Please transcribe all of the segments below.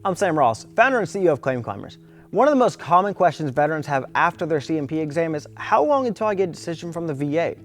I'm Sam Ross, founder and CEO of Claim Climbers. One of the most common questions veterans have after their C&P exam is, how long until I get a decision from the VA?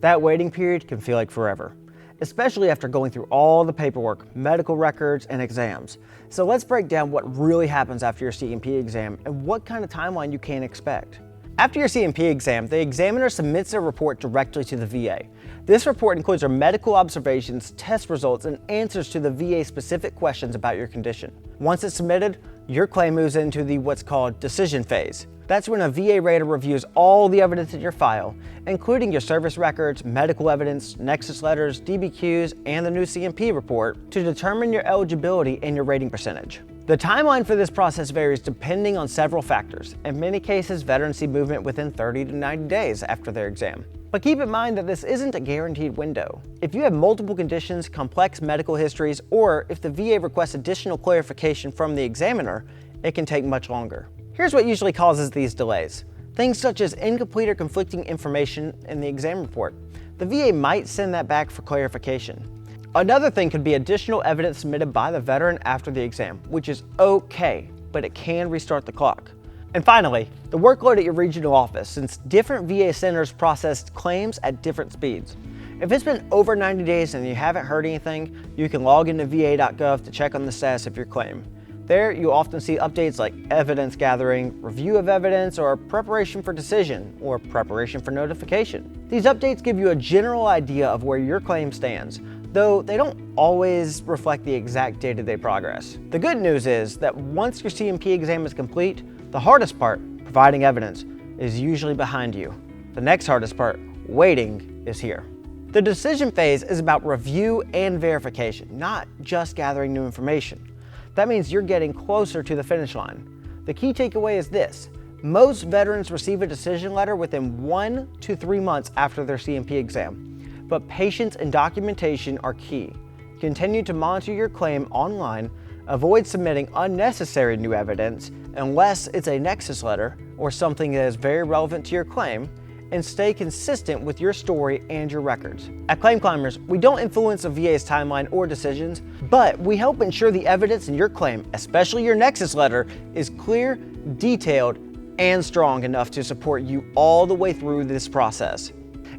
That waiting period can feel like forever, especially after going through all the paperwork, medical records, and exams. So let's break down what really happens after your C&P exam and what kind of timeline you can expect. After your C&P exam, the examiner submits a report directly to the VA. This report includes our medical observations, test results, and answers to the VA-specific questions about your condition. Once it's submitted, your claim moves into the what's called decision phase. That's when a VA rater reviews all the evidence in your file, including your service records, medical evidence, Nexus Letters, DBQs, and the new C&P report to determine your eligibility and your rating percentage. The timeline for this process varies depending on several factors. In many cases, veterans see movement within 30 to 90 days after their exam. But keep in mind that this isn't a guaranteed window. If you have multiple conditions, complex medical histories, or if the VA requests additional clarification from the examiner, it can take much longer. Here's what usually causes these delays. Things such as incomplete or conflicting information in the exam report. The VA might send that back for clarification. Another thing could be additional evidence submitted by the veteran after the exam, which is okay, but it can restart the clock. And finally, the workload at your regional office, since different VA centers process claims at different speeds. If it's been over 90 days and you haven't heard anything, you can log into va.gov to check on the status of your claim. There, you'll often see updates like evidence gathering, review of evidence, or preparation for decision, or preparation for notification. These updates give you a general idea of where your claim stands, though they don't always reflect the exact day-to-day progress. The good news is that once your C&P exam is complete, the hardest part, providing evidence, is usually behind you. The next hardest part, waiting, is here. The decision phase is about review and verification, not just gathering new information. That means you're getting closer to the finish line. The key takeaway is this: most veterans receive a decision letter within 1 to 3 months after their C&P exam, but patience and documentation are key. Continue to monitor your claim online, avoid submitting unnecessary new evidence unless it's a Nexus letter or something that is very relevant to your claim, and stay consistent with your story and your records. At Claim Climbers, we don't influence the VA's timeline or decisions, but we help ensure the evidence in your claim, especially your Nexus letter, is clear, detailed, and strong enough to support you all the way through this process.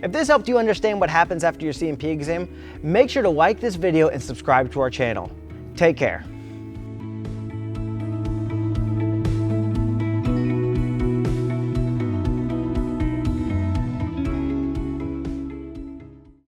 If this helped you understand what happens after your C&P exam, make sure to like this video and subscribe to our channel. Take care.